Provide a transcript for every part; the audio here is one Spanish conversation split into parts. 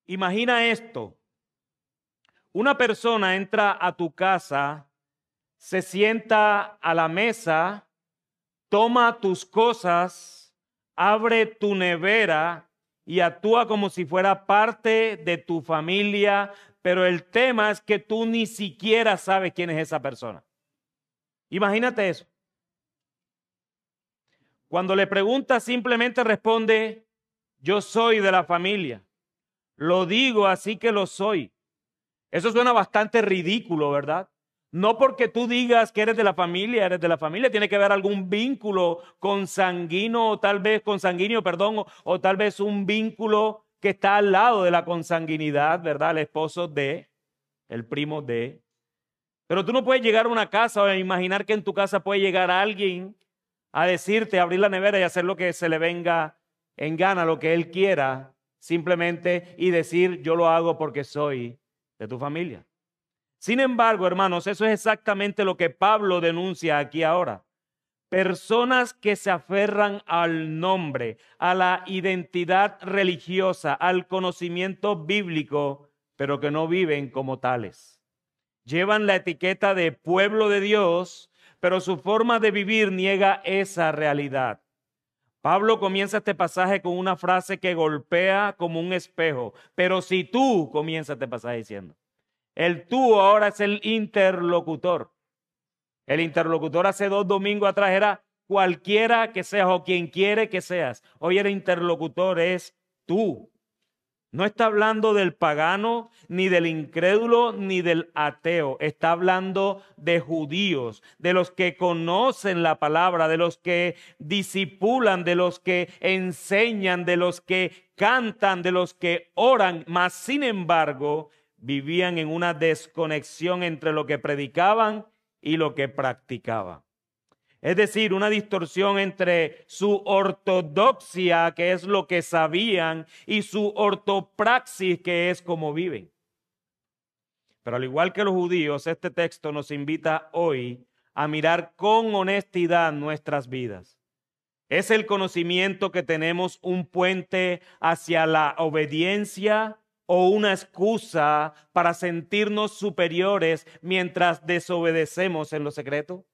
Imagina esto. Una persona entra a tu casa, se sienta a la mesa, toma tus cosas, abre tu nevera y actúa como si fuera parte de tu familia, pero el tema es que tú ni siquiera sabes quién es esa persona. Imagínate eso. Cuando le preguntas, simplemente responde: yo soy de la familia. Lo digo, así que lo soy. Eso suena bastante ridículo, ¿verdad? No porque tú digas que eres de la familia, tiene que haber algún vínculo consanguíneo, o tal vez consanguíneo, perdón, o tal vez un vínculo que está al lado de la consanguinidad, ¿verdad? El esposo de, el primo de. Pero tú no puedes llegar a una casa o imaginar que en tu casa puede llegar alguien a decirte, abrir la nevera y hacer lo que se le venga en gana, lo que él quiera, simplemente, y decir: yo lo hago porque soy de tu familia. Sin embargo, hermanos, eso es exactamente lo que Pablo denuncia aquí ahora. Personas que se aferran al nombre, a la identidad religiosa, al conocimiento bíblico, pero que no viven como tales. Llevan la etiqueta de pueblo de Dios, pero su forma de vivir niega esa realidad. Pablo comienza este pasaje con una frase que golpea como un espejo. Pero si tú, comienza este pasaje diciendo. El tú ahora es el interlocutor. El interlocutor hace 2 domingos atrás era cualquiera que seas o quien quiere que seas. Hoy el interlocutor es tú. No está hablando del pagano, ni del incrédulo, ni del ateo. Está hablando de judíos, de los que conocen la palabra, de los que disipulan, de los que enseñan, de los que cantan, de los que oran. Mas, sin embargo, vivían en una desconexión entre lo que predicaban y lo que practicaban. Es decir, una distorsión entre su ortodoxia, que es lo que sabían, y su ortopraxis, que es como viven. Pero al igual que los judíos, este texto nos invita hoy a mirar con honestidad nuestras vidas. ¿Es el conocimiento que tenemos un puente hacia la obediencia o una excusa para sentirnos superiores mientras desobedecemos en lo secreto?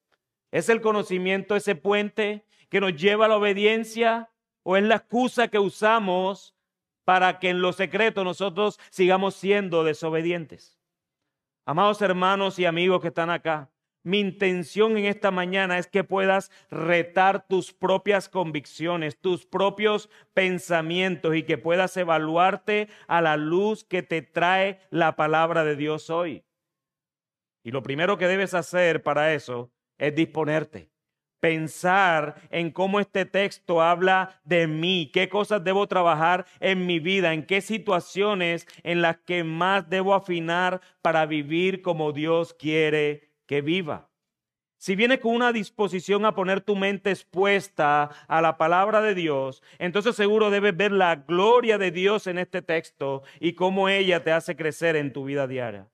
¿Es el conocimiento ese puente que nos lleva a la obediencia o es la excusa que usamos para que en lo secreto nosotros sigamos siendo desobedientes? Amados hermanos y amigos que están acá, mi intención en esta mañana es que puedas retar tus propias convicciones, tus propios pensamientos y que puedas evaluarte a la luz que te trae la palabra de Dios hoy. Y lo primero que debes hacer para eso es disponerte, pensar en cómo este texto habla de mí, qué cosas debo trabajar en mi vida, en qué situaciones en las que más debo afinar para vivir como Dios quiere que viva. Si vienes con una disposición a poner tu mente expuesta a la palabra de Dios, entonces seguro debes ver la gloria de Dios en este texto y cómo ella te hace crecer en tu vida diaria.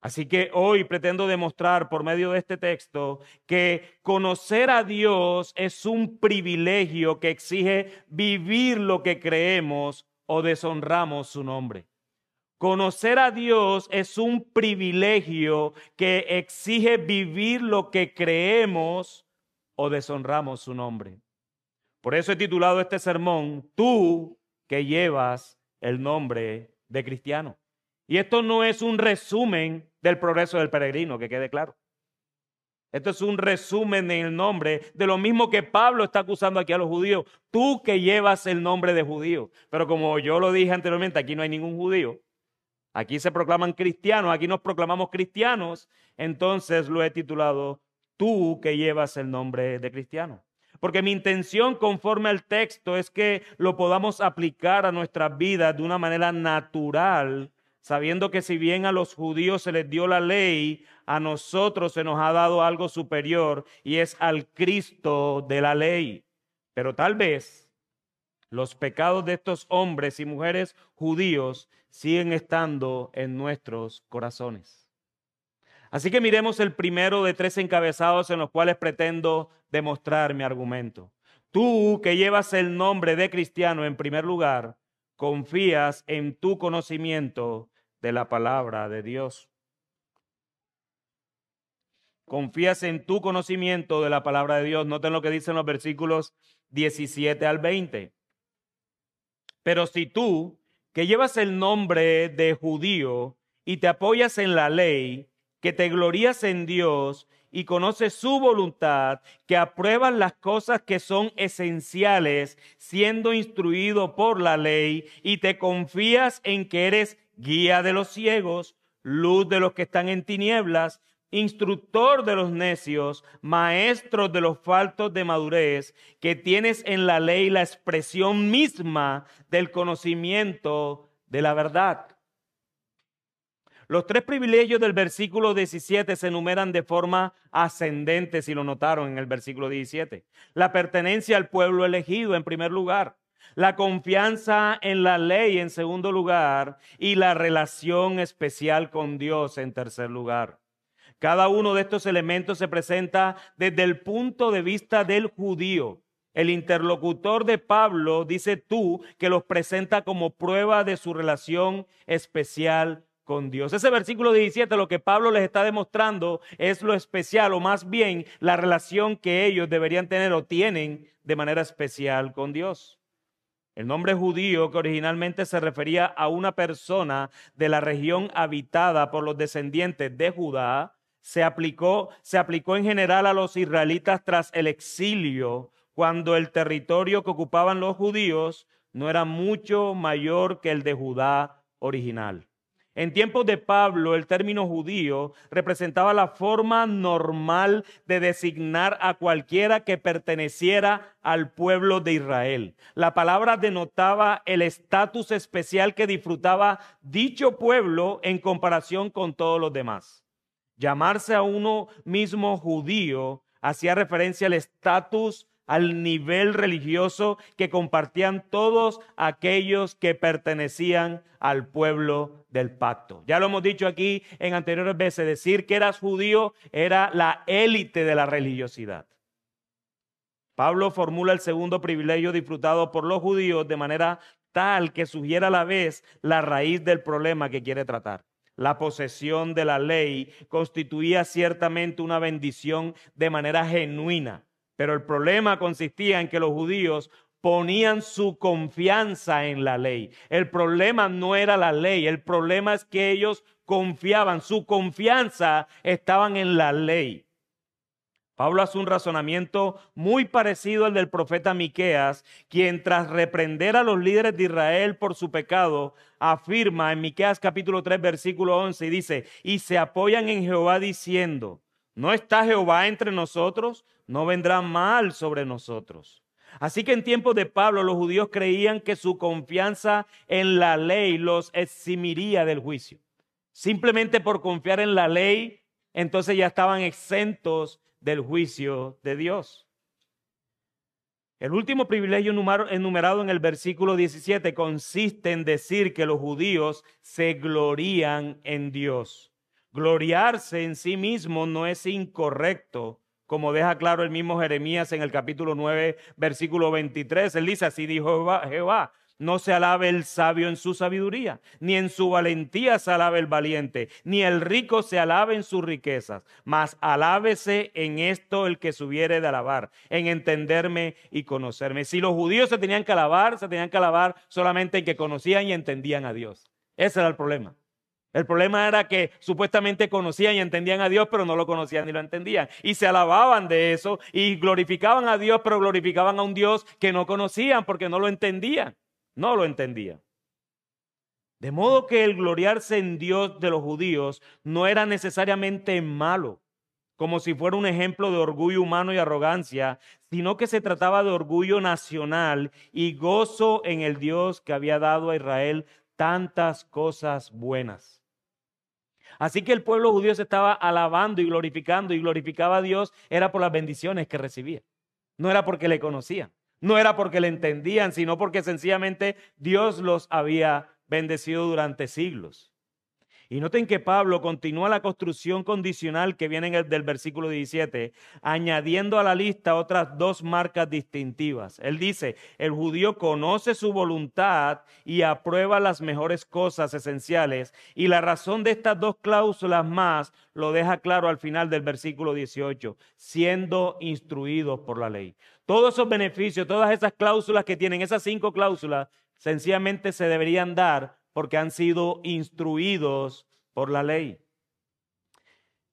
Así que hoy pretendo demostrar por medio de este texto que conocer a Dios es un privilegio que exige vivir lo que creemos o deshonramos su nombre. Conocer a Dios es un privilegio que exige vivir lo que creemos o deshonramos su nombre. Por eso he titulado este sermón, Tú que llevas el nombre de cristiano. Y esto no es un resumen del progreso del peregrino, que quede claro. Esto es un resumen en el nombre de lo mismo que Pablo está acusando aquí a los judíos. Tú que llevas el nombre de judío. Pero como yo lo dije anteriormente, aquí no hay ningún judío. Aquí se proclaman cristianos, aquí nos proclamamos cristianos. Entonces lo he titulado, Tú que llevas el nombre de cristiano. Porque mi intención conforme al texto es que lo podamos aplicar a nuestras vidas de una manera natural, sabiendo que si bien a los judíos se les dio la ley, a nosotros se nos ha dado algo superior y es al Cristo de la ley. Pero tal vez los pecados de estos hombres y mujeres judíos siguen estando en nuestros corazones. Así que miremos el primero de 3 encabezados en los cuales pretendo demostrar mi argumento. Tú que llevas el nombre de cristiano en primer lugar, confías en tu conocimiento de la palabra de Dios. Confías en tu conocimiento de la palabra de Dios. Noten lo que dicen los versículos 17 al 20. Pero si tú, que llevas el nombre de judío y te apoyas en la ley, que te glorías en Dios y conoces su voluntad, que apruebas las cosas que son esenciales, siendo instruido por la ley, y te confías en que eres guía de los ciegos, luz de los que están en tinieblas, instructor de los necios, maestro de los faltos de madurez, que tienes en la ley la expresión misma del conocimiento de la verdad. Los tres privilegios del versículo 17 se enumeran de forma ascendente, si lo notaron en el versículo 17. La pertenencia al pueblo elegido en primer lugar, la confianza en la ley en segundo lugar y la relación especial con Dios en tercer lugar. Cada uno de estos elementos se presenta desde el punto de vista del judío. El interlocutor de Pablo dice tú, que los presenta como prueba de su relación especial con Dios. Ese versículo 17 lo que Pablo les está demostrando es lo especial, o más bien la relación que ellos deberían tener o tienen de manera especial con Dios. El nombre judío, que originalmente se refería a una persona de la región habitada por los descendientes de Judá, se aplicó en general a los israelitas tras el exilio, cuando el territorio que ocupaban los judíos no era mucho mayor que el de Judá original. En tiempos de Pablo, el término judío representaba la forma normal de designar a cualquiera que perteneciera al pueblo de Israel. La palabra denotaba el estatus especial que disfrutaba dicho pueblo en comparación con todos los demás. Llamarse a uno mismo judío hacía referencia al estatus, al nivel religioso que compartían todos aquellos que pertenecían al pueblo del pacto. Ya lo hemos dicho aquí en anteriores veces, decir que eras judío era la élite de la religiosidad. Pablo formula el segundo privilegio disfrutado por los judíos de manera tal que sugiere a la vez la raíz del problema que quiere tratar. La posesión de la ley constituía ciertamente una bendición de manera genuina, pero el problema consistía en que los judíos ponían su confianza en la ley. El problema no era la ley, el problema es que ellos confiaban, su confianza estaban en la ley. Pablo hace un razonamiento muy parecido al del profeta Miqueas, quien tras reprender a los líderes de Israel por su pecado, afirma en Miqueas capítulo 3 versículo 11 y dice: y se apoyan en Jehová diciendo, ¿no está Jehová entre nosotros? No vendrá mal sobre nosotros. Así que en tiempos de Pablo los judíos creían que su confianza en la ley los eximiría del juicio. Simplemente por confiar en la ley, entonces ya estaban exentos del juicio de Dios. El último privilegio enumerado en el versículo 17 consiste en decir que los judíos se glorían en Dios. Gloriarse en sí mismo no es incorrecto, como deja claro el mismo Jeremías en el capítulo 9, versículo 23. Él dice: así dijo Jehová, no se alabe el sabio en su sabiduría, ni en su valentía se alabe el valiente, ni el rico se alabe en sus riquezas, mas alábese en esto el que se hubiere de alabar, en entenderme y conocerme. Si los judíos se tenían que alabar solamente en que conocían y entendían a Dios. Ese era el problema. El problema era que supuestamente conocían y entendían a Dios, pero no lo conocían ni lo entendían. Y se alababan de eso y glorificaban a Dios, pero glorificaban a un Dios que no conocían porque no lo entendían. No lo entendía. De modo que el gloriarse en Dios de los judíos no era necesariamente malo, como si fuera un ejemplo de orgullo humano y arrogancia, sino que se trataba de orgullo nacional y gozo en el Dios que había dado a Israel tantas cosas buenas. Así que el pueblo judío se estaba alabando y glorificaba a Dios, era por las bendiciones que recibía. No era porque le conocían. No era porque le entendían, sino porque sencillamente Dios los había bendecido durante siglos. Y noten que Pablo continúa la construcción condicional que viene del versículo 17, añadiendo a la lista otras dos marcas distintivas. Él dice, el judío conoce su voluntad y aprueba las mejores cosas esenciales. Y la razón de estas dos cláusulas más lo deja claro al final del versículo 18, siendo instruidos por la ley. Todos esos beneficios, todas esas cláusulas que tienen, esas 5 cláusulas, sencillamente se deberían dar porque han sido instruidos por la ley.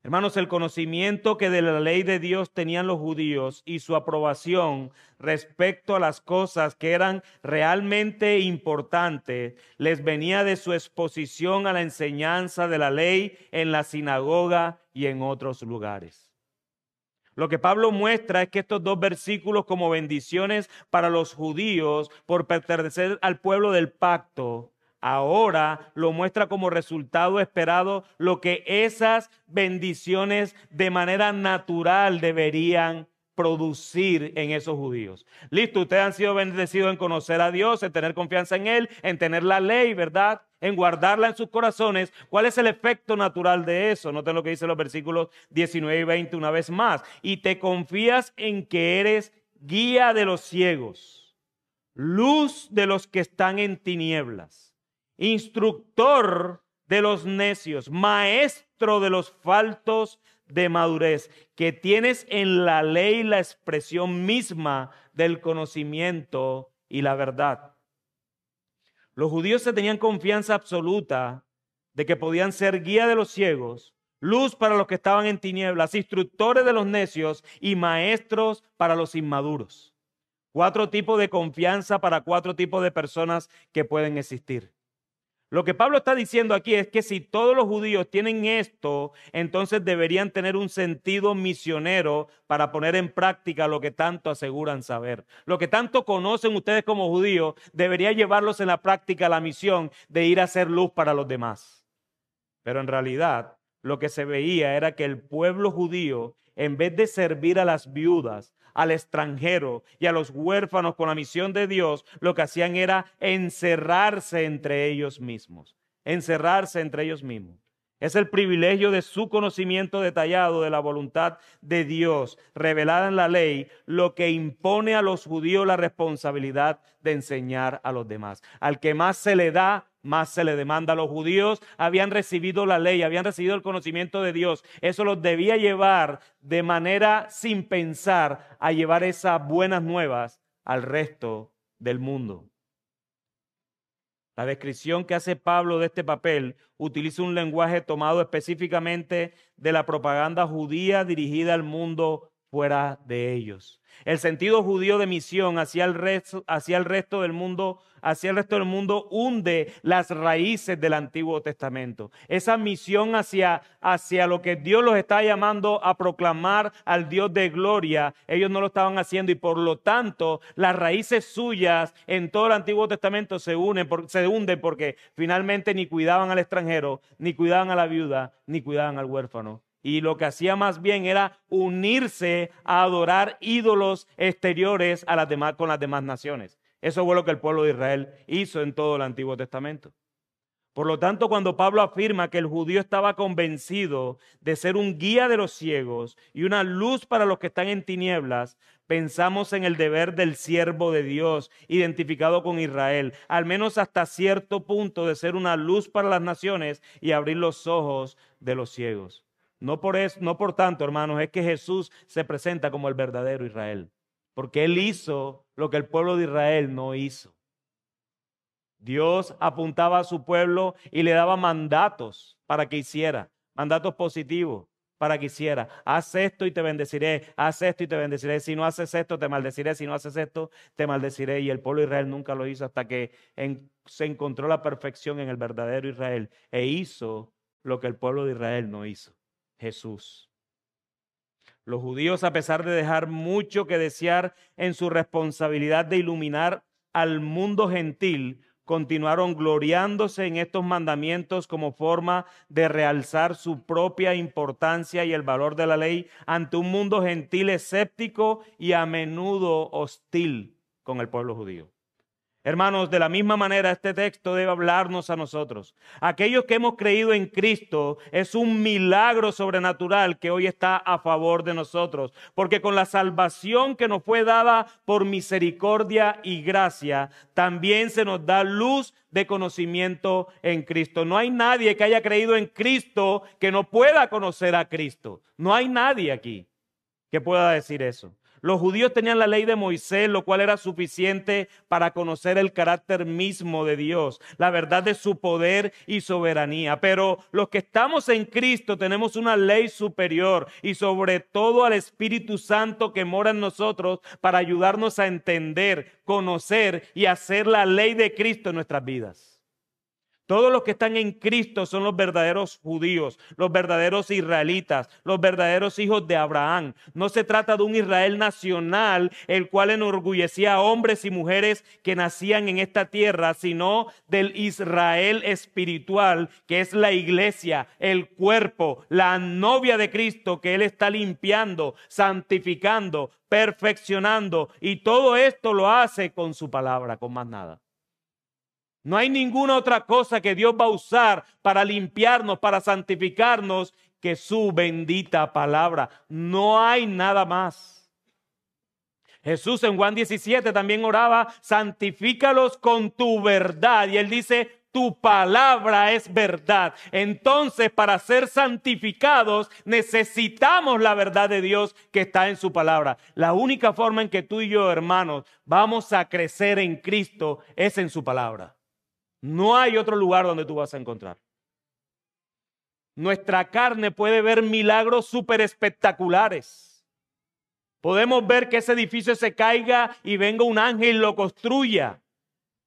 Hermanos, el conocimiento que de la ley de Dios tenían los judíos y su aprobación respecto a las cosas que eran realmente importantes les venía de su exposición a la enseñanza de la ley en la sinagoga y en otros lugares. Lo que Pablo muestra es que estos 2 versículos como bendiciones para los judíos por pertenecer al pueblo del pacto, ahora lo muestra como resultado esperado lo que esas bendiciones de manera natural deberían producir en esos judíos. Listo, ustedes han sido bendecidos en conocer a Dios, en tener confianza en Él, en tener la ley, ¿verdad? En guardarla en sus corazones. ¿Cuál es el efecto natural de eso? Noten lo que dicen los versículos 19 y 20 una vez más. Y te confías en que eres guía de los ciegos, luz de los que están en tinieblas, instructor de los necios, maestro de los faltos de madurez, que tienes en la ley la expresión misma del conocimiento y la verdad. Los judíos se tenían confianza absoluta de que podían ser guía de los ciegos, luz para los que estaban en tinieblas, instructores de los necios y maestros para los inmaduros. 4 tipos de confianza para 4 tipos de personas que pueden existir. Lo que Pablo está diciendo aquí es que si todos los judíos tienen esto, entonces deberían tener un sentido misionero para poner en práctica lo que tanto aseguran saber. Lo que tanto conocen ustedes como judíos debería llevarlos en la práctica a la misión de ir a hacer luz para los demás. Pero en realidad lo que se veía era que el pueblo judío, en vez de servir a las viudas, al extranjero y a los huérfanos con la misión de Dios, lo que hacían era encerrarse entre ellos mismos. Encerrarse entre ellos mismos. Es el privilegio de su conocimiento detallado de la voluntad de Dios revelada en la ley, lo que impone a los judíos la responsabilidad de enseñar a los demás. Al que más se le da, más se le demanda. Los judíos habían recibido la ley, habían recibido el conocimiento de Dios. Eso los debía llevar de manera sin pensar a llevar esas buenas nuevas al resto del mundo. La descripción que hace Pablo de este papel utiliza un lenguaje tomado específicamente de la propaganda judía dirigida al mundo fuera de ellos. El sentido judío de misión hacia el resto del mundo hunde las raíces del Antiguo Testamento. Esa misión hacia lo que Dios los está llamando a proclamar al Dios de gloria, ellos no lo estaban haciendo y por lo tanto las raíces suyas en todo el Antiguo Testamento se hunden porque finalmente ni cuidaban al extranjero, ni cuidaban a la viuda, ni cuidaban al huérfano. Y lo que hacía más bien era unirse a adorar ídolos exteriores con las demás naciones. Eso fue lo que el pueblo de Israel hizo en todo el Antiguo Testamento. Por lo tanto, cuando Pablo afirma que el judío estaba convencido de ser un guía de los ciegos y una luz para los que están en tinieblas, pensamos en el deber del siervo de Dios identificado con Israel, al menos hasta cierto punto de ser una luz para las naciones y abrir los ojos de los ciegos. No por tanto, hermanos, es que Jesús se presenta como el verdadero Israel, porque Él hizo lo que el pueblo de Israel no hizo. Dios apuntaba a su pueblo y le daba mandatos para que hiciera, mandatos positivos para que hiciera. Haz esto y te bendeciré, haz esto y te bendeciré. Si no haces esto, te maldeciré. Si no haces esto, te maldeciré. Y el pueblo de Israel nunca lo hizo hasta que se encontró la perfección en el verdadero Israel e hizo lo que el pueblo de Israel no hizo. Jesús. Los judíos, a pesar de dejar mucho que desear en su responsabilidad de iluminar al mundo gentil, continuaron gloriándose en estos mandamientos como forma de realzar su propia importancia y el valor de la ley ante un mundo gentil escéptico y a menudo hostil con el pueblo judío. Hermanos, de la misma manera este texto debe hablarnos a nosotros. Aquellos que hemos creído en Cristo, es un milagro sobrenatural que hoy está a favor de nosotros, porque con la salvación que nos fue dada por misericordia y gracia, también se nos da luz de conocimiento en Cristo. No hay nadie que haya creído en Cristo que no pueda conocer a Cristo. No hay nadie aquí que pueda decir eso. Los judíos tenían la ley de Moisés, lo cual era suficiente para conocer el carácter mismo de Dios, la verdad de su poder y soberanía. Pero los que estamos en Cristo tenemos una ley superior y sobre todo al Espíritu Santo que mora en nosotros para ayudarnos a entender, conocer y hacer la ley de Cristo en nuestras vidas. Todos los que están en Cristo son los verdaderos judíos, los verdaderos israelitas, los verdaderos hijos de Abraham. No se trata de un Israel nacional, el cual enorgullecía a hombres y mujeres que nacían en esta tierra, sino del Israel espiritual, que es la iglesia, el cuerpo, la novia de Cristo, que Él está limpiando, santificando, perfeccionando. Y todo esto lo hace con su palabra, con más nada. No hay ninguna otra cosa que Dios va a usar para limpiarnos, para santificarnos, que su bendita palabra. No hay nada más. Jesús en Juan 17 también oraba, santifícalos con tu verdad. Y Él dice, tu palabra es verdad. Entonces, para ser santificados, necesitamos la verdad de Dios que está en su palabra. La única forma en que tú y yo, hermanos, vamos a crecer en Cristo es en su palabra. No hay otro lugar donde tú vas a encontrar. Nuestra carne puede ver milagros súper espectaculares. Podemos ver que ese edificio se caiga y venga un ángel y lo construya.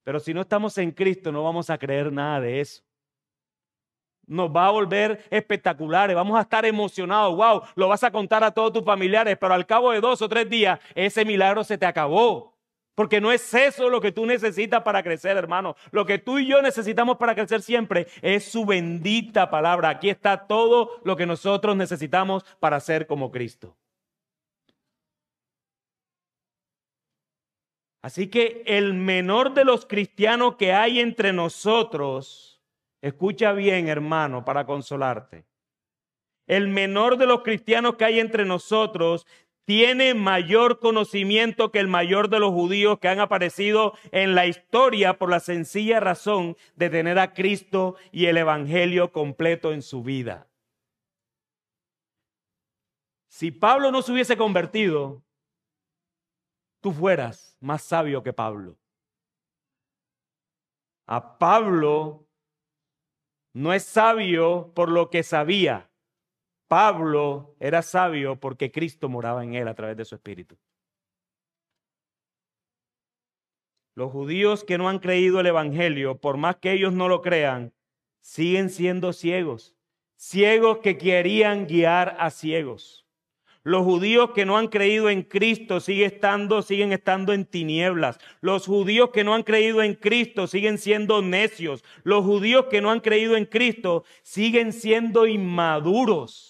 Pero si no estamos en Cristo, no vamos a creer nada de eso. Nos va a volver espectaculares, vamos a estar emocionados. Wow, lo vas a contar a todos tus familiares, pero al cabo de 2 o 3 días, ese milagro se te acabó. Porque no es eso lo que tú necesitas para crecer, hermano. Lo que tú y yo necesitamos para crecer siempre es su bendita palabra. Aquí está todo lo que nosotros necesitamos para ser como Cristo. Así que el menor de los cristianos que hay entre nosotros, escucha bien, hermano, para consolarte. El menor de los cristianos que hay entre nosotros tiene mayor conocimiento que el mayor de los judíos que han aparecido en la historia por la sencilla razón de tener a Cristo y el evangelio completo en su vida. Si Pablo no se hubiese convertido, tú fueras más sabio que Pablo. A Pablo no es sabio por lo que sabía. Pablo era sabio porque Cristo moraba en él a través de su espíritu. Los judíos que no han creído el evangelio, por más que ellos no lo crean, siguen siendo ciegos. Ciegos que querían guiar a ciegos. Los judíos que no han creído en Cristo siguen estando en tinieblas. Los judíos que no han creído en Cristo siguen siendo necios. Los judíos que no han creído en Cristo siguen siendo inmaduros.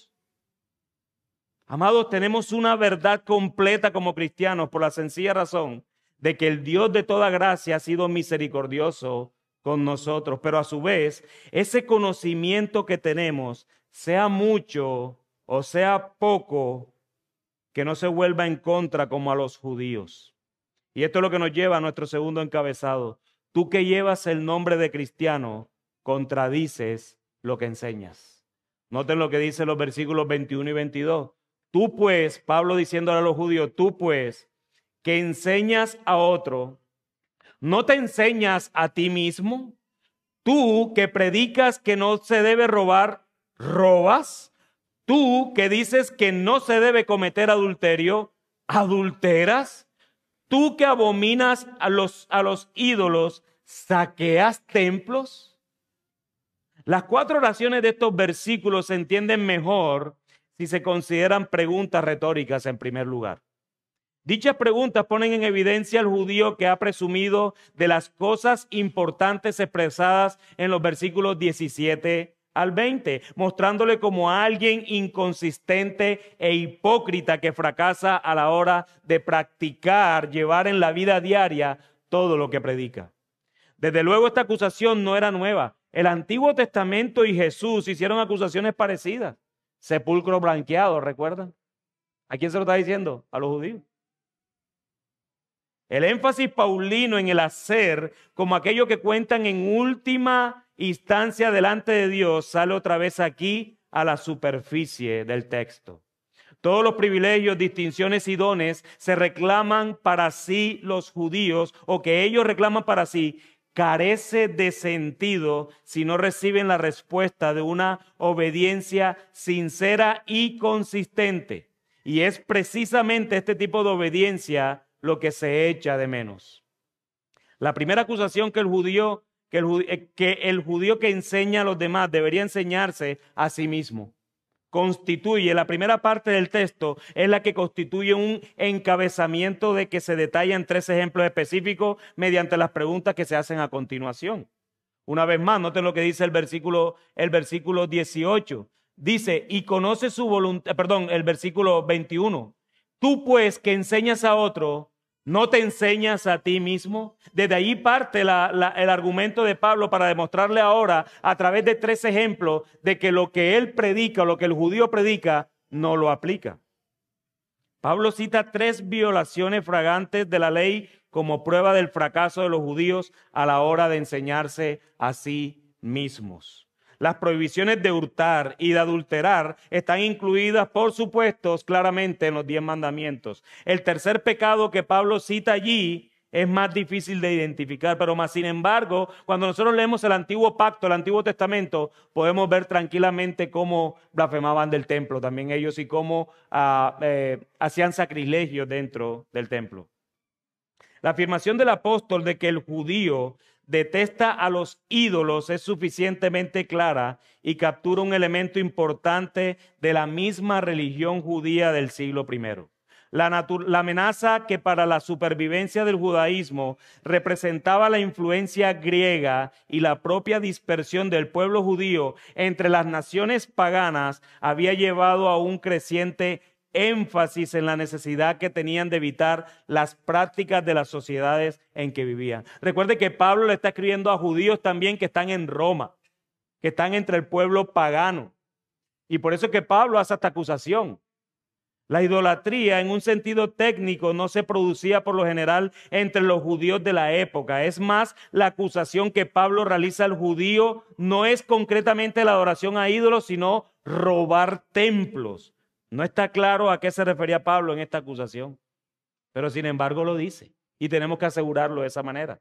Amados, tenemos una verdad completa como cristianos por la sencilla razón de que el Dios de toda gracia ha sido misericordioso con nosotros, pero a su vez, ese conocimiento que tenemos, sea mucho o sea poco, que no se vuelva en contra como a los judíos. Y esto es lo que nos lleva a nuestro segundo encabezado. Tú que llevas el nombre de cristiano, contradices lo que enseñas. Noten lo que dicen los versículos 21 y 22. Tú pues, Pablo diciéndole a los judíos, tú pues, que enseñas a otro, ¿no te enseñas a ti mismo? Tú que predicas que no se debe robar, ¿robas? Tú que dices que no se debe cometer adulterio, ¿adulteras? Tú que abominas a los ídolos, ¿saqueas templos? Las 4 oraciones de estos versículos se entienden mejor si se consideran preguntas retóricas en primer lugar. Dichas preguntas ponen en evidencia al judío que ha presumido de las cosas importantes expresadas en los versículos 17 al 20, mostrándole como a alguien inconsistente e hipócrita que fracasa a la hora de practicar, llevar en la vida diaria todo lo que predica. Desde luego esta acusación no era nueva. El Antiguo Testamento y Jesús hicieron acusaciones parecidas. Sepulcro blanqueado, ¿recuerdan? ¿A quién se lo está diciendo? A los judíos. El énfasis paulino en el hacer, como aquello que cuentan en última instancia delante de Dios, sale otra vez aquí a la superficie del texto. Todos los privilegios, distinciones y dones se reclaman para sí los judíos, o que ellos reclaman para sí, carece de sentido si no reciben la respuesta de una obediencia sincera y consistente. Y es precisamente este tipo de obediencia lo que se echa de menos. La primera acusación que el judío que enseña a los demás debería enseñarse a sí mismo. Constituye, la primera parte del texto es la que constituye un encabezamiento de que se detallan 3 ejemplos específicos mediante las preguntas que se hacen a continuación. Una vez más, noten lo que dice el versículo 18. Dice, y conoce su voluntad, el versículo 21. Tú pues que enseñas a otro, ¿no te enseñas a ti mismo? Desde ahí parte el argumento de Pablo para demostrarle ahora a través de 3 ejemplos de que lo que él predica, lo que el judío predica, no lo aplica. Pablo cita 3 violaciones flagrantes de la ley como prueba del fracaso de los judíos a la hora de enseñarse a sí mismos. Las prohibiciones de hurtar y de adulterar están incluidas, por supuesto, claramente en los 10 mandamientos. El tercer pecado que Pablo cita allí es más difícil de identificar, pero más sin embargo, cuando nosotros leemos el Antiguo Pacto, el Antiguo Testamento, podemos ver tranquilamente cómo blasfemaban del templo también ellos y cómo hacían sacrilegios dentro del templo. La afirmación del apóstol de que el judío detesta a los ídolos es suficientemente clara y captura un elemento importante de la misma religión judía del siglo I. La amenaza que para la supervivencia del judaísmo representaba la influencia griega y la propia dispersión del pueblo judío entre las naciones paganas había llevado a un creciente énfasis en la necesidad que tenían de evitar las prácticas de las sociedades en que vivían. Recuerde que Pablo le está escribiendo a judíos también que están en Roma, que están entre el pueblo pagano. Y por eso es que Pablo hace esta acusación. La idolatría en un sentido técnico no se producía por lo general entre los judíos de la época. Es más, la acusación que Pablo realiza al judío no es concretamente la adoración a ídolos, sino robar templos. No está claro a qué se refería Pablo en esta acusación, pero sin embargo lo dice y tenemos que asegurarlo de esa manera.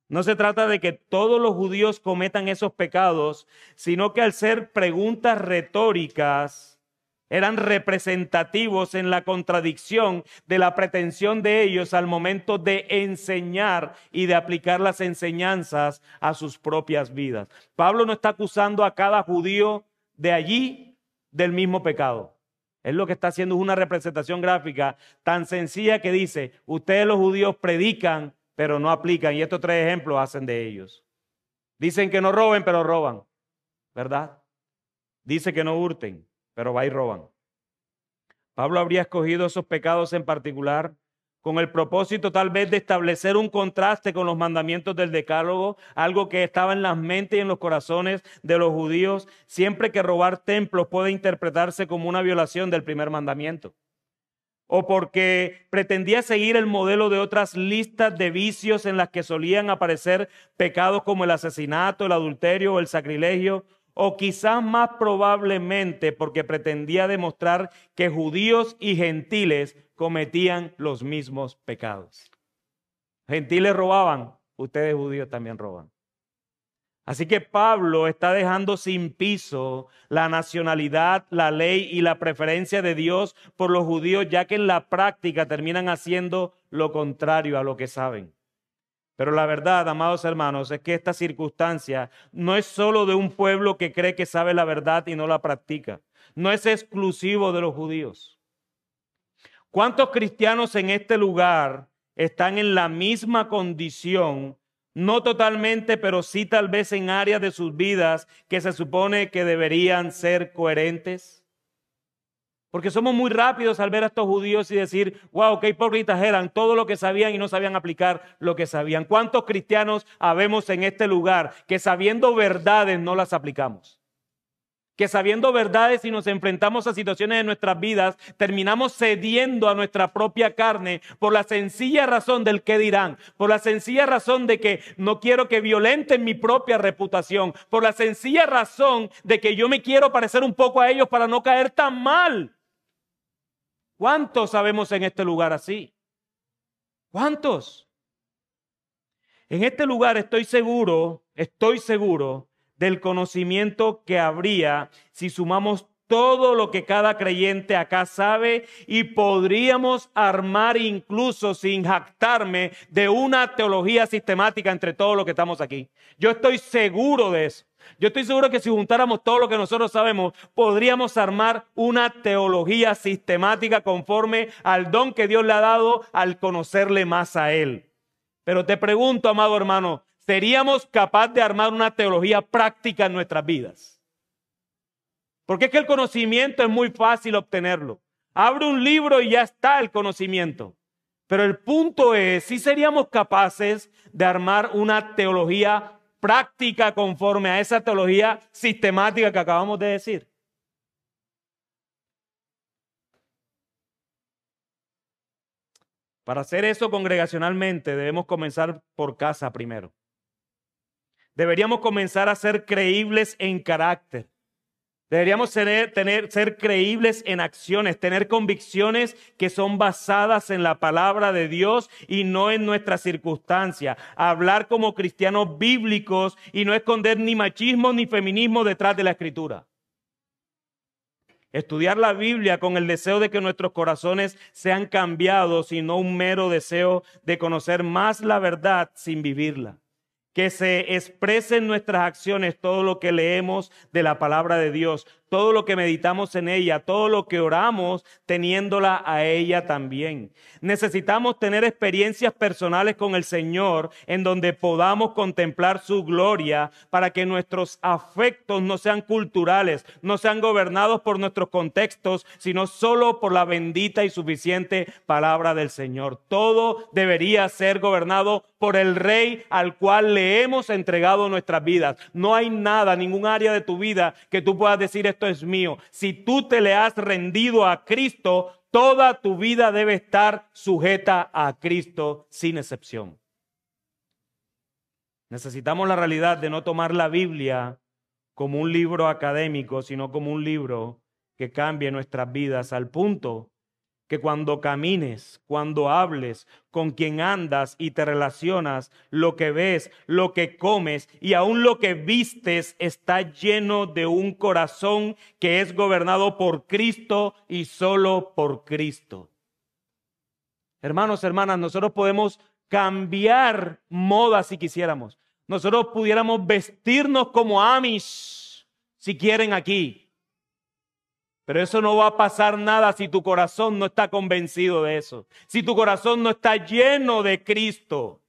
No se trata de que todos los judíos cometan esos pecados, sino que al ser preguntas retóricas eran representativos en la contradicción de la pretensión de ellos al momento de enseñar y de aplicar las enseñanzas a sus propias vidas. Pablo no está acusando a cada judío de allí del mismo pecado. Él lo que está haciendo es una representación gráfica tan sencilla que dice, ustedes los judíos predican, pero no aplican. Y estos 3 ejemplos hacen de ellos. Dicen que no roben, pero roban, ¿verdad? Dice que no hurten, pero va y roban. Pablo habría escogido esos pecados en particular con el propósito tal vez de establecer un contraste con los mandamientos del Decálogo, algo que estaba en las mentes y en los corazones de los judíos, siempre que robar templos puede interpretarse como una violación del primer mandamiento. O porque pretendía seguir el modelo de otras listas de vicios en las que solían aparecer pecados como el asesinato, el adulterio o el sacrilegio, o quizás más probablemente porque pretendía demostrar que judíos y gentiles cometían los mismos pecados. Gentiles robaban, ustedes judíos también roban. Así que Pablo está dejando sin piso la nacionalidad, la ley y la preferencia de Dios por los judíos, ya que en la práctica terminan haciendo lo contrario a lo que saben. Pero la verdad, amados hermanos, es que esta circunstancia no es solo de un pueblo que cree que sabe la verdad y no la practica. No es exclusivo de los judíos. ¿Cuántos cristianos en este lugar están en la misma condición? No totalmente, pero sí tal vez en áreas de sus vidas que se supone que deberían ser coherentes. Porque somos muy rápidos al ver a estos judíos y decir, wow, qué hipócritas eran, todo lo que sabían y no sabían aplicar lo que sabían. ¿Cuántos cristianos habemos en este lugar que sabiendo verdades no las aplicamos? Que sabiendo verdades y nos enfrentamos a situaciones de nuestras vidas, terminamos cediendo a nuestra propia carne por la sencilla razón del qué dirán, por la sencilla razón de que no quiero que violenten mi propia reputación, por la sencilla razón de que yo me quiero parecer un poco a ellos para no caer tan mal. ¿Cuántos sabemos en este lugar así? ¿Cuántos? En este lugar estoy seguro del conocimiento que habría si sumamos todo lo que cada creyente acá sabe y podríamos armar incluso sin jactarme de una teología sistemática entre todos los que estamos aquí. Yo estoy seguro de eso. Yo estoy seguro que si juntáramos todo lo que nosotros sabemos, podríamos armar una teología sistemática conforme al don que Dios le ha dado al conocerle más a Él. Pero te pregunto, amado hermano, ¿seríamos capaces de armar una teología práctica en nuestras vidas? Porque es que el conocimiento es muy fácil obtenerlo. Abre un libro y ya está el conocimiento. Pero el punto es, si seríamos capaces de armar una teología práctica conforme a esa teología sistemática que acabamos de decir. Para hacer eso congregacionalmente debemos comenzar por casa primero. Deberíamos comenzar a ser creíbles en carácter. Deberíamos ser creíbles en acciones, tener convicciones que son basadas en la palabra de Dios y no en nuestras circunstancias. Hablar como cristianos bíblicos y no esconder ni machismo ni feminismo detrás de la Escritura. Estudiar la Biblia con el deseo de que nuestros corazones sean cambiados y no un mero deseo de conocer más la verdad sin vivirla. Que se exprese en nuestras acciones todo lo que leemos de la palabra de Dios, todo lo que meditamos en ella, todo lo que oramos teniéndola a ella también. Necesitamos tener experiencias personales con el Señor en donde podamos contemplar su gloria para que nuestros afectos no sean culturales, no sean gobernados por nuestros contextos, sino solo por la bendita y suficiente palabra del Señor. Todo debería ser gobernado por el Rey al cual le hemos entregado nuestras vidas. No hay nada, ningún área de tu vida que tú puedas decir esto es mío. Si tú te le has rendido a Cristo, toda tu vida debe estar sujeta a Cristo sin excepción. Necesitamos la realidad de no tomar la Biblia como un libro académico, sino como un libro que cambie nuestras vidas al punto que cuando camines, cuando hables, con quien andas y te relacionas, lo que ves, lo que comes y aún lo que vistes está lleno de un corazón que es gobernado por Cristo y solo por Cristo. Hermanos, hermanas, nosotros podemos cambiar moda si quisiéramos. Nosotros pudiéramos vestirnos como Amish si quieren aquí. Pero eso no va a pasar nada si tu corazón no está convencido de eso. Si tu corazón no está lleno de Cristo.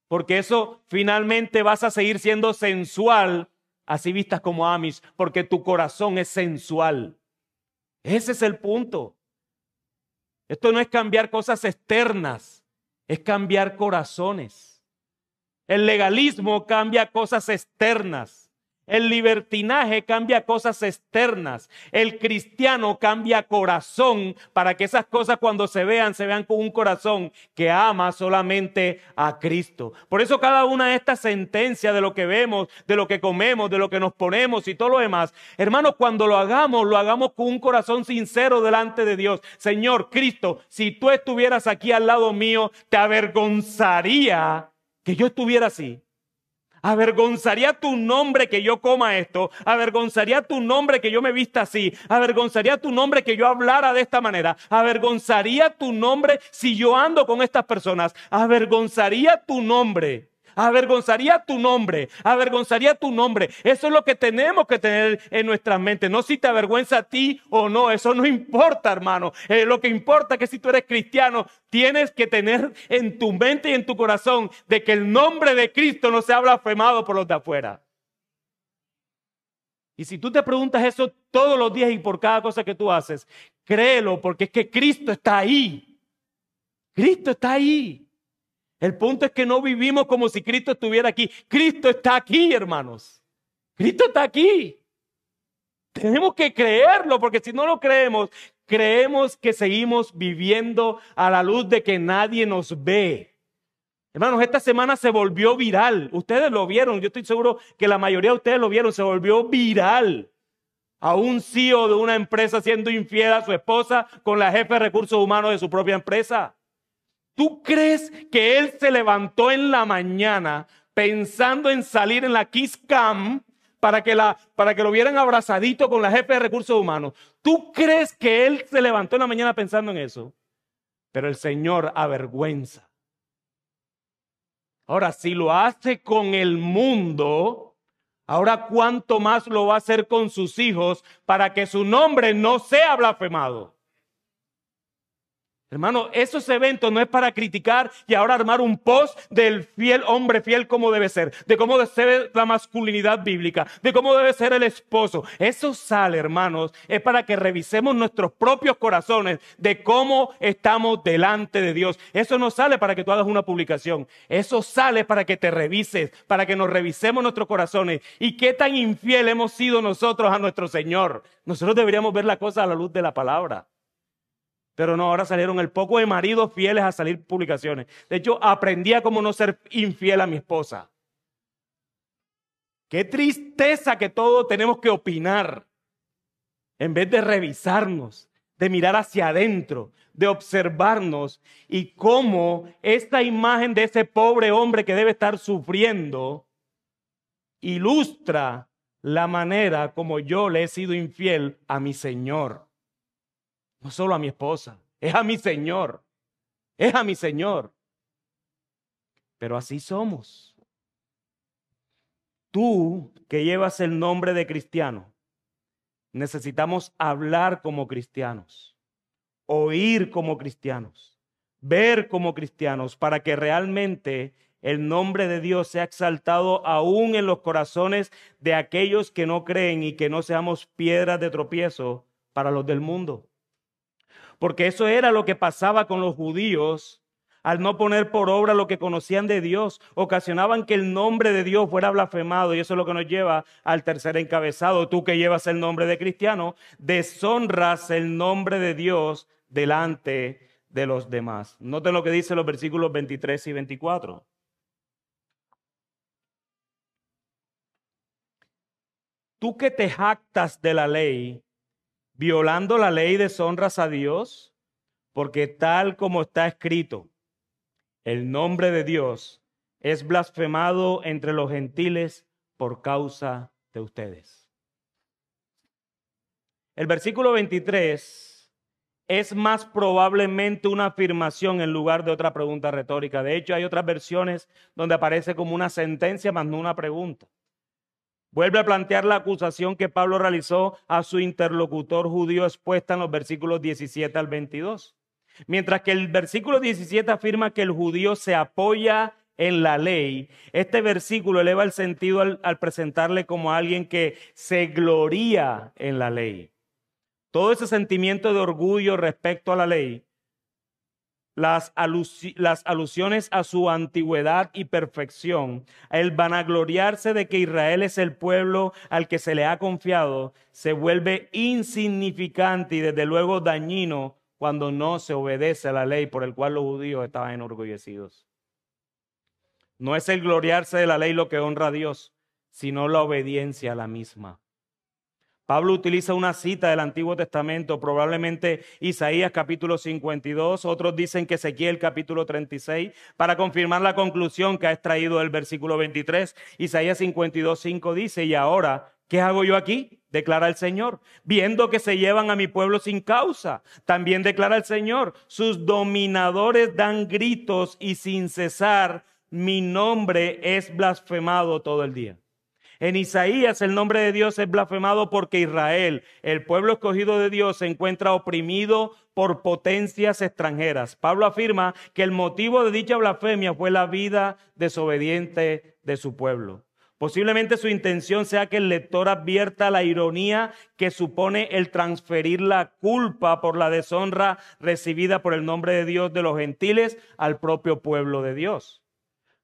Porque eso finalmente vas a seguir siendo sensual, así vistas como Amish, porque tu corazón es sensual. Ese es el punto. Esto no es cambiar cosas externas, es cambiar corazones. El legalismo cambia cosas externas. El libertinaje cambia cosas externas. El cristiano cambia corazón para que esas cosas cuando se vean con un corazón que ama solamente a Cristo. Por eso cada una de estas sentencias de lo que vemos, de lo que comemos, de lo que nos ponemos y todo lo demás, hermanos, cuando lo hagamos con un corazón sincero delante de Dios. Señor Cristo, si tú estuvieras aquí al lado mío, te avergonzaría que yo estuviera así. Avergonzaría tu nombre que yo coma esto, avergonzaría tu nombre que yo me vista así, avergonzaría tu nombre que yo hablara de esta manera, avergonzaría tu nombre si yo ando con estas personas, avergonzaría tu nombre. Avergonzaría tu nombre, avergonzaría tu nombre. Eso es lo que tenemos que tener en nuestra mente. No si te avergüenza a ti o no, eso no importa, hermano. Lo que importa es que si tú eres cristiano, tienes que tener en tu mente y en tu corazón de que el nombre de Cristo no sea blasfemado por los de afuera. Y si tú te preguntas eso todos los días y por cada cosa que tú haces, créelo, porque es que Cristo está ahí. Cristo está ahí. El punto es que no vivimos como si Cristo estuviera aquí. Cristo está aquí, hermanos. Cristo está aquí. Tenemos que creerlo, porque si no lo creemos, creemos que seguimos viviendo a la luz de que nadie nos ve. Hermanos, esta semana se volvió viral. Ustedes lo vieron, yo estoy seguro que la mayoría de ustedes lo vieron. Se volvió viral a un CEO de una empresa siendo infiel a su esposa con la jefe de recursos humanos de su propia empresa. ¿Tú crees que él se levantó en la mañana pensando en salir en la Kiss Cam para que lo vieran abrazadito con la jefe de recursos humanos? ¿Tú crees que él se levantó en la mañana pensando en eso? Pero el Señor avergüenza. Ahora, si lo hace con el mundo, ahora cuánto más lo va a hacer con sus hijos para que su nombre no sea blasfemado. Hermano, esos eventos no es para criticar y ahora armar un post del fiel hombre fiel como debe ser, de cómo debe ser la masculinidad bíblica, de cómo debe ser el esposo. Eso sale, hermanos, es para que revisemos nuestros propios corazones de cómo estamos delante de Dios. Eso no sale para que tú hagas una publicación. Eso sale para que te revises, para que nos revisemos nuestros corazones y qué tan infiel hemos sido nosotros a nuestro Señor. Nosotros deberíamos ver la cosa a la luz de la palabra. Pero no, ahora salieron el poco de maridos fieles a salir publicaciones. De hecho, aprendí a cómo no ser infiel a mi esposa. Qué tristeza que todos tenemos que opinar en vez de revisarnos, de mirar hacia adentro, de observarnos y cómo esta imagen de ese pobre hombre que debe estar sufriendo ilustra la manera como yo le he sido infiel a mi Señor. No solo a mi esposa, es a mi Señor, es a mi Señor. Pero así somos. Tú que llevas el nombre de cristiano, necesitamos hablar como cristianos, oír como cristianos, ver como cristianos, para que realmente el nombre de Dios sea exaltado aún en los corazones de aquellos que no creen y que no seamos piedras de tropiezo para los del mundo. Porque eso era lo que pasaba con los judíos al no poner por obra lo que conocían de Dios. Ocasionaban que el nombre de Dios fuera blasfemado, y eso es lo que nos lleva al tercer encabezado. Tú que llevas el nombre de cristiano, deshonras el nombre de Dios delante de los demás. Noten lo que dice los versículos 23 y 24. Tú que te jactas de la ley, violando la ley, deshonras a Dios, porque tal como está escrito, el nombre de Dios es blasfemado entre los gentiles por causa de ustedes. El versículo 23 es más probablemente una afirmación en lugar de otra pregunta retórica. De hecho, hay otras versiones donde aparece como una sentencia más no una pregunta. Vuelve a plantear la acusación que Pablo realizó a su interlocutor judío expuesta en los versículos 17 al 22. Mientras que el versículo 17 afirma que el judío se apoya en la ley, este versículo eleva el sentido al presentarle como alguien que se gloría en la ley. Todo ese sentimiento de orgullo respecto a la ley, las alusiones a su antigüedad y perfección, el vanagloriarse de que Israel es el pueblo al que se le ha confiado, se vuelve insignificante y desde luego dañino cuando no se obedece a la ley por el cual los judíos estaban enorgullecidos. No es el gloriarse de la ley lo que honra a Dios, sino la obediencia a la misma. Pablo utiliza una cita del Antiguo Testamento, probablemente Isaías capítulo 52, otros dicen que Ezequiel capítulo 36, para confirmar la conclusión que ha extraído del versículo 23. Isaías 52:5 dice, y ahora, ¿qué hago yo aquí? Declara el Señor, viendo que se llevan a mi pueblo sin causa. También declara el Señor, sus dominadores dan gritos y sin cesar mi nombre es blasfemado todo el día. En Isaías el nombre de Dios es blasfemado porque Israel, el pueblo escogido de Dios, se encuentra oprimido por potencias extranjeras. Pablo afirma que el motivo de dicha blasfemia fue la vida desobediente de su pueblo. Posiblemente su intención sea que el lector advierta la ironía que supone el transferir la culpa por la deshonra recibida por el nombre de Dios de los gentiles al propio pueblo de Dios.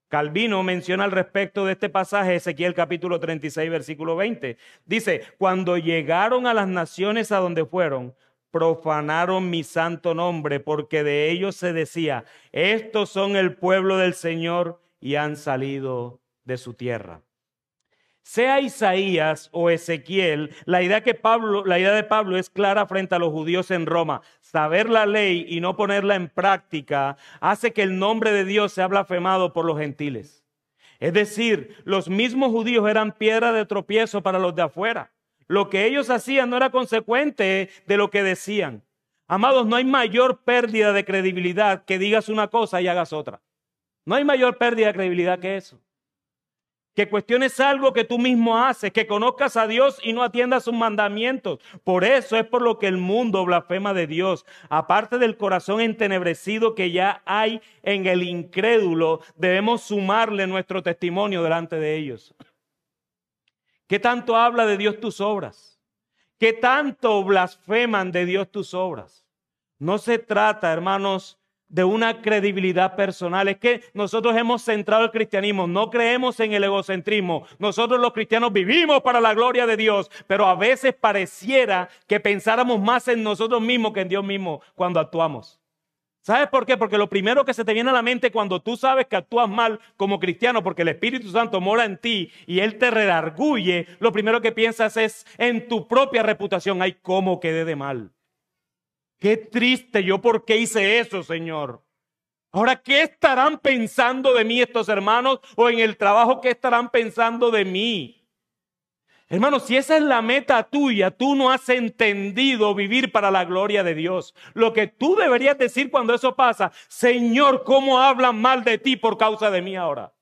Calvino menciona al respecto de este pasaje, Ezequiel capítulo 36, versículo 20. Dice, cuando llegaron a las naciones a donde fueron, profanaron mi santo nombre, porque de ellos se decía, estos son el pueblo del Señor y han salido de su tierra. Sea Isaías o Ezequiel, la idea de Pablo es clara frente a los judíos en Roma. Saber la ley y no ponerla en práctica hace que el nombre de Dios sea blasfemado por los gentiles. Es decir, los mismos judíos eran piedra de tropiezo para los de afuera. Lo que ellos hacían no era consecuente de lo que decían. Amados, no hay mayor pérdida de credibilidad que digas una cosa y hagas otra. No hay mayor pérdida de credibilidad que eso. Que cuestiones algo que tú mismo haces, que conozcas a Dios y no atiendas sus mandamientos. Por eso es por lo que el mundo blasfema de Dios. Aparte del corazón entenebrecido que ya hay en el incrédulo, debemos sumarle nuestro testimonio delante de ellos. ¿Qué tanto habla de Dios tus obras? ¿Qué tanto blasfeman de Dios tus obras? No se trata, hermanos, de una credibilidad personal. Es que nosotros hemos centrado el cristianismo, no creemos en el egocentrismo. Nosotros los cristianos vivimos para la gloria de Dios, pero a veces pareciera que pensáramos más en nosotros mismos que en Dios mismo cuando actuamos. ¿Sabes por qué? Porque lo primero que se te viene a la mente cuando tú sabes que actúas mal como cristiano, porque el Espíritu Santo mora en ti y Él te redarguye, lo primero que piensas es en tu propia reputación. Ay, cómo quedé de mal. Qué triste, yo por qué hice eso, Señor. Ahora, ¿qué estarán pensando de mí estos hermanos? O en el trabajo, ¿qué estarán pensando de mí? Hermanos, si esa es la meta tuya, tú no has entendido vivir para la gloria de Dios. Lo que tú deberías decir cuando eso pasa, Señor, ¿cómo hablan mal de ti por causa de mí ahora?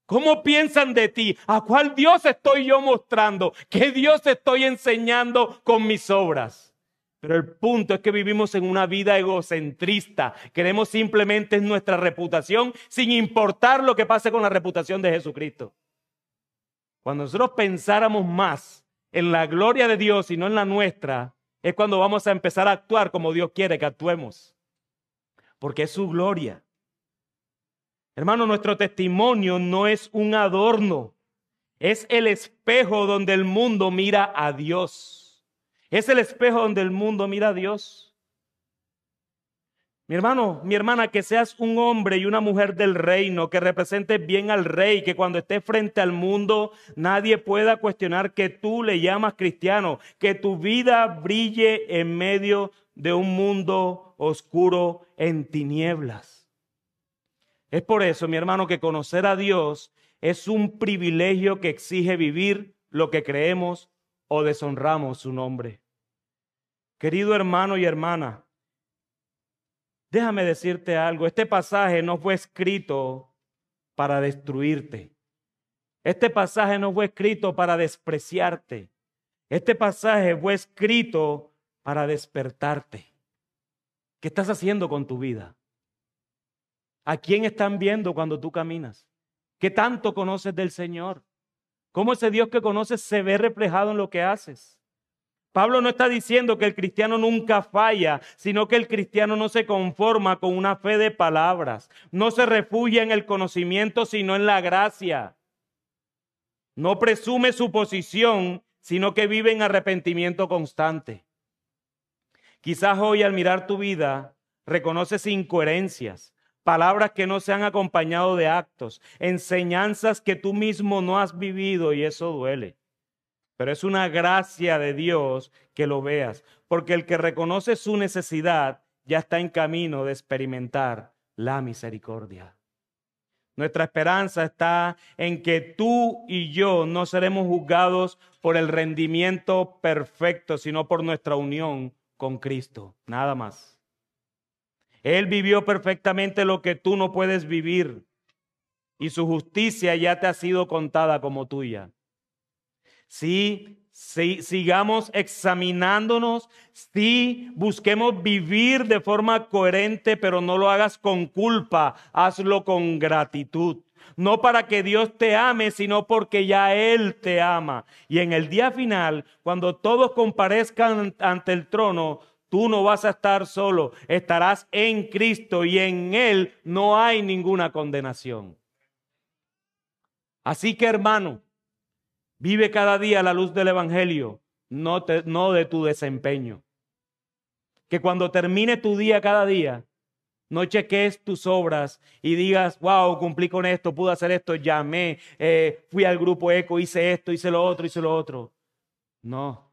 ¿Cómo piensan de ti? ¿A cuál Dios estoy yo mostrando? ¿Qué Dios estoy enseñando con mis obras? Pero el punto es que vivimos en una vida egocentrista. Queremos simplemente nuestra reputación sin importar lo que pase con la reputación de Jesucristo. Cuando nosotros pensáramos más en la gloria de Dios y no en la nuestra, es cuando vamos a empezar a actuar como Dios quiere que actuemos. Porque es su gloria. Hermano, nuestro testimonio no es un adorno. Es el espejo donde el mundo mira a Dios. Es el espejo donde el mundo mira a Dios. Mi hermano, mi hermana, que seas un hombre y una mujer del reino, que representes bien al rey, que cuando estés frente al mundo nadie pueda cuestionar que tú le llamas cristiano, que tu vida brille en medio de un mundo oscuro en tinieblas. Es por eso, mi hermano, que conocer a Dios es un privilegio que exige vivir lo que creemos o deshonramos su nombre. Querido hermano y hermana, déjame decirte algo. Este pasaje no fue escrito para destruirte. Este pasaje no fue escrito para despreciarte. Este pasaje fue escrito para despertarte. ¿Qué estás haciendo con tu vida? ¿A quién están viendo cuando tú caminas? ¿Qué tanto conoces del Señor? ¿Cómo ese Dios que conoces se ve reflejado en lo que haces? Pablo no está diciendo que el cristiano nunca falla, sino que el cristiano no se conforma con una fe de palabras. No se refugia en el conocimiento, sino en la gracia. No presume su posición, sino que vive en arrepentimiento constante. Quizás hoy al mirar tu vida reconoces incoherencias, palabras que no se han acompañado de actos, enseñanzas que tú mismo no has vivido y eso duele. Pero es una gracia de Dios que lo veas, porque el que reconoce su necesidad ya está en camino de experimentar la misericordia. Nuestra esperanza está en que tú y yo no seremos juzgados por el rendimiento perfecto, sino por nuestra unión con Cristo, nada más. Él vivió perfectamente lo que tú no puedes vivir y su justicia ya te ha sido contada como tuya. Sí, sigamos examinándonos, sí, busquemos vivir de forma coherente, pero no lo hagas con culpa, hazlo con gratitud. No para que Dios te ame, sino porque ya Él te ama. Y en el día final, cuando todos comparezcan ante el trono, tú no vas a estar solo. Estarás en Cristo y en Él no hay ninguna condenación. Así que, hermano, vive cada día a la luz del Evangelio, no de tu desempeño. Que cuando termine tu día cada día, no cheques tus obras y digas, wow, cumplí con esto, pude hacer esto, llamé, fui al grupo ECO, hice esto, hice lo otro, hice lo otro. No.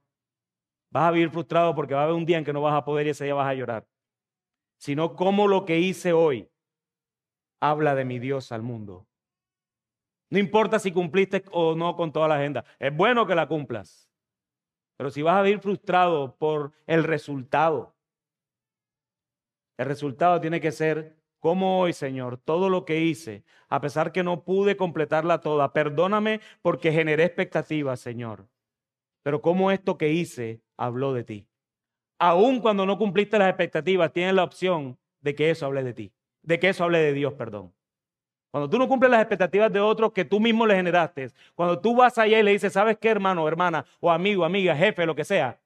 Vas a vivir frustrado porque va a haber un día en que no vas a poder y ese día vas a llorar. Sino como lo que hice hoy habla de mi Dios al mundo. No importa si cumpliste o no con toda la agenda. Es bueno que la cumplas. Pero si vas a vivir frustrado por el resultado tiene que ser como hoy, Señor, todo lo que hice, a pesar que no pude completarla toda. Perdóname porque generé expectativas, Señor. Pero como esto que hice habló de ti. Aún cuando no cumpliste las expectativas, tienes la opción de que eso hable de ti. De que eso hable de Dios, perdón. Cuando tú no cumples las expectativas de otros que tú mismo le generaste, cuando tú vas allá y le dices, ¿sabes qué, hermano, hermana, o amigo, amiga, jefe, lo que sea?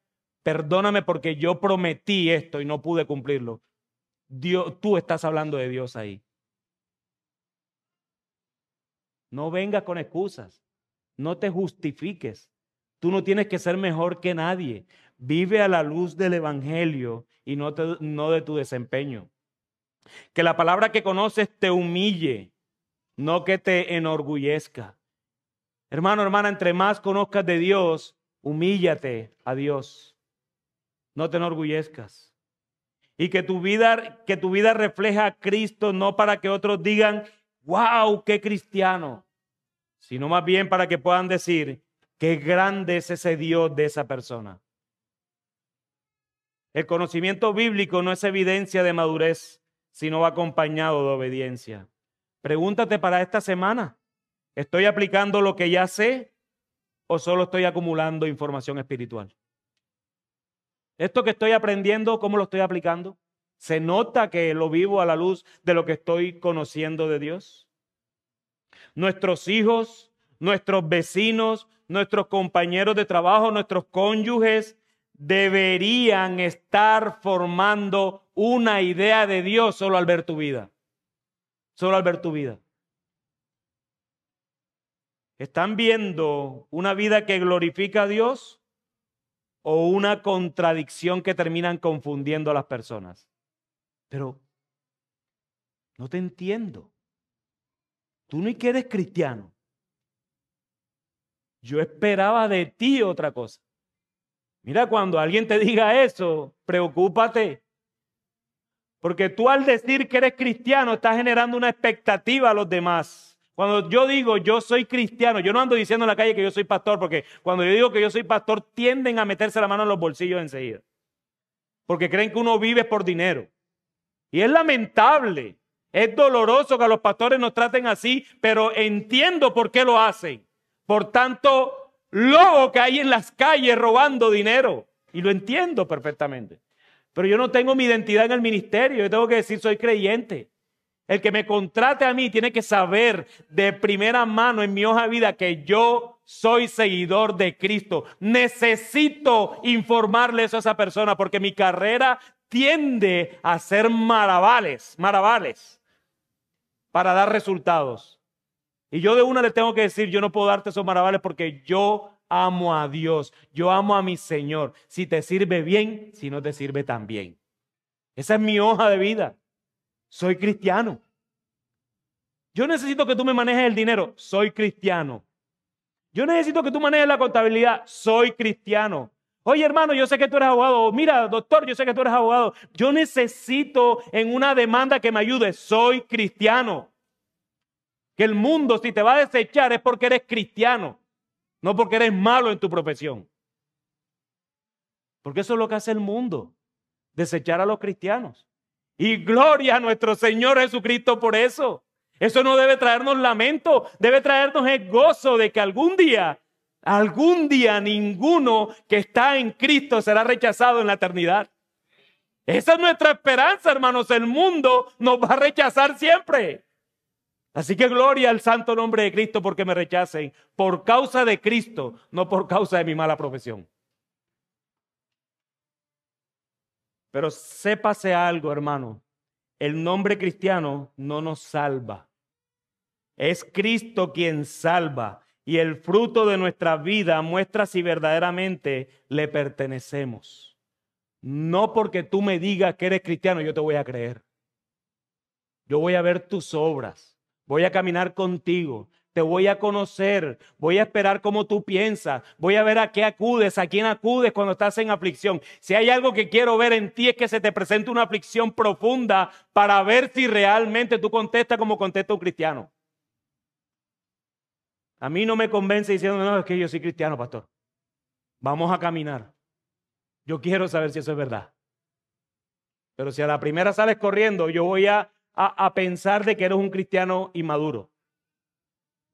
Perdóname porque yo prometí esto y no pude cumplirlo. Dios, tú estás hablando de Dios ahí. No vengas con excusas. No te justifiques. Tú no tienes que ser mejor que nadie. Vive a la luz del Evangelio y no de tu desempeño. Que la palabra que conoces te humille, no que te enorgullezca. Hermano, hermana, entre más conozcas de Dios, humíllate a Dios. No te enorgullezcas. Y que tu vida refleja a Cristo, no para que otros digan, wow, qué cristiano, sino más bien para que puedan decir, qué grande es ese Dios de esa persona. El conocimiento bíblico no es evidencia de madurez, sino va acompañado de obediencia. Pregúntate para esta semana, ¿estoy aplicando lo que ya sé o solo estoy acumulando información espiritual? Esto que estoy aprendiendo, ¿cómo lo estoy aplicando? ¿Se nota que lo vivo a la luz de lo que estoy conociendo de Dios? Nuestros hijos, nuestros vecinos, nuestros compañeros de trabajo, nuestros cónyuges deberían estar formando una idea de Dios solo al ver tu vida. Solo al ver tu vida. ¿Están viendo una vida que glorifica a Dios o una contradicción que terminan confundiendo a las personas? Pero no te entiendo. Tú ni que eres cristiano. Yo esperaba de ti otra cosa. Mira, cuando alguien te diga eso, preocúpate. Porque tú al decir que eres cristiano estás generando una expectativa a los demás. Cuando yo digo yo soy cristiano, yo no ando diciendo en la calle que yo soy pastor, porque cuando yo digo que yo soy pastor tienden a meterse la mano en los bolsillos enseguida. Porque creen que uno vive por dinero. Y es lamentable, es doloroso que a los pastores nos traten así, pero entiendo por qué lo hacen. Por tanto, lobo que hay en las calles robando dinero. Y lo entiendo perfectamente. Pero yo no tengo mi identidad en el ministerio. Yo tengo que decir, soy creyente. El que me contrate a mí tiene que saber de primera mano en mi hoja de vida que yo soy seguidor de Cristo. Necesito informarle eso a esa persona porque mi carrera tiende a ser maravales para dar resultados. Y yo de una le tengo que decir, yo no puedo darte esos maravales porque yo amo a Dios, yo amo a mi Señor. Si te sirve bien, si no te sirve tan bien. Esa es mi hoja de vida. Soy cristiano. Yo necesito que tú me manejes el dinero. Soy cristiano. Yo necesito que tú manejes la contabilidad. Soy cristiano. Oye, hermano, yo sé que tú eres abogado. Mira, doctor, yo sé que tú eres abogado. Yo necesito en una demanda que me ayude. Soy cristiano. Que el mundo, si te va a desechar, es porque eres cristiano. No porque eres malo en tu profesión. Porque eso es lo que hace el mundo. Desechar a los cristianos. Y gloria a nuestro Señor Jesucristo por eso. Eso no debe traernos lamento, debe traernos el gozo de que algún día ninguno que está en Cristo será rechazado en la eternidad. Esa es nuestra esperanza, hermanos. El mundo nos va a rechazar siempre. Así que gloria al santo nombre de Cristo porque me rechacen por causa de Cristo, no por causa de mi mala profesión. Pero sépase algo, hermano, el nombre cristiano no nos salva. Es Cristo quien salva y el fruto de nuestra vida muestra si verdaderamente le pertenecemos. No porque tú me digas que eres cristiano, yo te voy a creer. Yo voy a ver tus obras, voy a caminar contigo, te voy a conocer, voy a esperar cómo tú piensas, voy a ver a qué acudes, a quién acudes cuando estás en aflicción. Si hay algo que quiero ver en ti es que se te presente una aflicción profunda para ver si realmente tú contestas como contesta un cristiano. A mí no me convence diciendo, no, es que yo soy cristiano, pastor. Vamos a caminar. Yo quiero saber si eso es verdad. Pero si a la primera sales corriendo, yo voy a pensar de que eres un cristiano inmaduro.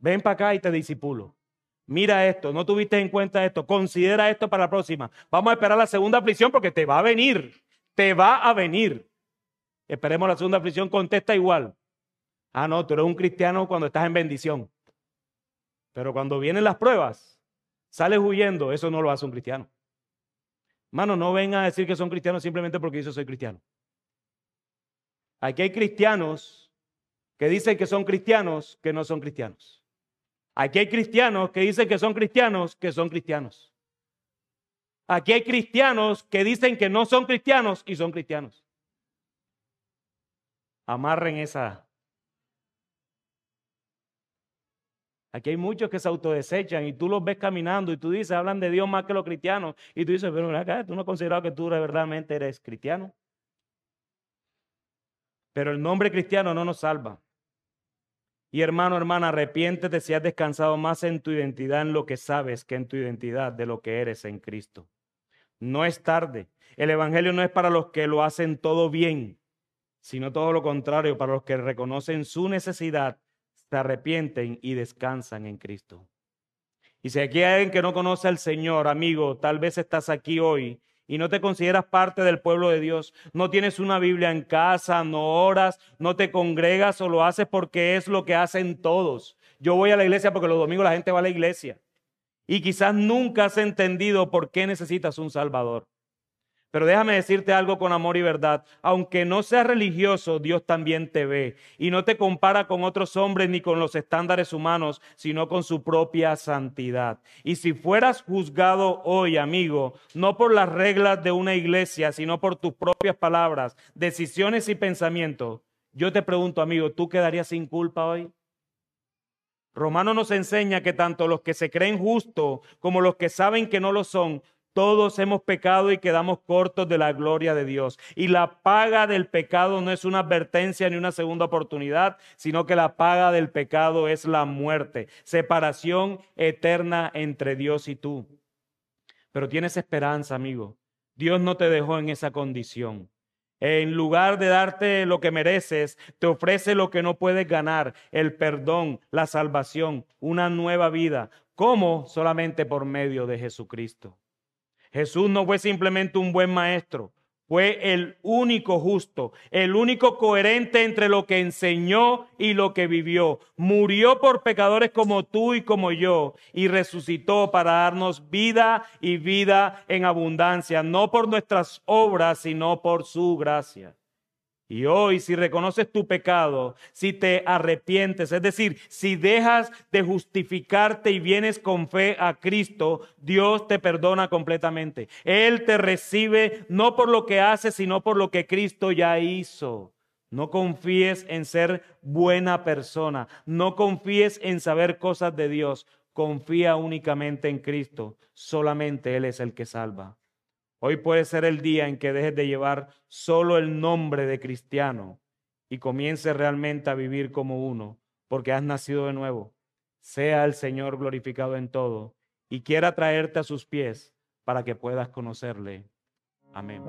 Ven para acá y te disipulo. Mira esto, no tuviste en cuenta esto, considera esto para la próxima. Vamos a esperar la segunda aflicción porque te va a venir, te va a venir. Esperemos la segunda aflicción, contesta igual. Ah, no, tú eres un cristiano cuando estás en bendición. Pero cuando vienen las pruebas, sales huyendo, eso no lo hace un cristiano. Hermano, no vengan a decir que son cristianos simplemente porque yo soy cristiano. Aquí hay cristianos que dicen que son cristianos que no son cristianos. Aquí hay cristianos que dicen que son cristianos que son cristianos. Aquí hay cristianos que dicen que no son cristianos y son cristianos. Amarren esa. Aquí hay muchos que se autodesechan y tú los ves caminando y tú dices, hablan de Dios más que los cristianos. Y tú dices, pero acá, tú no has considerado que tú verdaderamente eres cristiano. Pero el nombre cristiano no nos salva. Y hermano, hermana, arrepiéntete si has descansado más en tu identidad en lo que sabes que en tu identidad de lo que eres en Cristo. No es tarde. El evangelio no es para los que lo hacen todo bien, sino todo lo contrario, para los que reconocen su necesidad, se arrepienten y descansan en Cristo. Y si aquí hay alguien que no conoce al Señor, amigo, tal vez estás aquí hoy y no te consideras parte del pueblo de Dios, no tienes una Biblia en casa, no oras, no te congregas o lo haces porque es lo que hacen todos. Yo voy a la iglesia porque los domingos la gente va a la iglesia. Y quizás nunca has entendido por qué necesitas un Salvador. Pero déjame decirte algo con amor y verdad. Aunque no seas religioso, Dios también te ve. Y no te compara con otros hombres ni con los estándares humanos, sino con su propia santidad. Y si fueras juzgado hoy, amigo, no por las reglas de una iglesia, sino por tus propias palabras, decisiones y pensamientos, yo te pregunto, amigo, ¿tú quedarías sin culpa hoy? Romano nos enseña que tanto los que se creen justos como los que saben que no lo son, todos hemos pecado y quedamos cortos de la gloria de Dios. Y la paga del pecado no es una advertencia ni una segunda oportunidad, sino que la paga del pecado es la muerte, separación eterna entre Dios y tú. Pero tienes esperanza, amigo. Dios no te dejó en esa condición. En lugar de darte lo que mereces, te ofrece lo que no puedes ganar, el perdón, la salvación, una nueva vida. ¿Cómo? Solamente por medio de Jesucristo. Jesús no fue simplemente un buen maestro, fue el único justo, el único coherente entre lo que enseñó y lo que vivió. Murió por pecadores como tú y como yo y resucitó para darnos vida y vida en abundancia, no por nuestras obras, sino por su gracia. Y hoy, si reconoces tu pecado, si te arrepientes, es decir, si dejas de justificarte y vienes con fe a Cristo, Dios te perdona completamente. Él te recibe no por lo que haces, sino por lo que Cristo ya hizo. No confíes en ser buena persona. No confíes en saber cosas de Dios. Confía únicamente en Cristo. Solamente Él es el que salva. Hoy puede ser el día en que dejes de llevar solo el nombre de cristiano y comiences realmente a vivir como uno, porque has nacido de nuevo. Sea el Señor glorificado en todo y quiera traerte a sus pies para que puedas conocerle. Amén.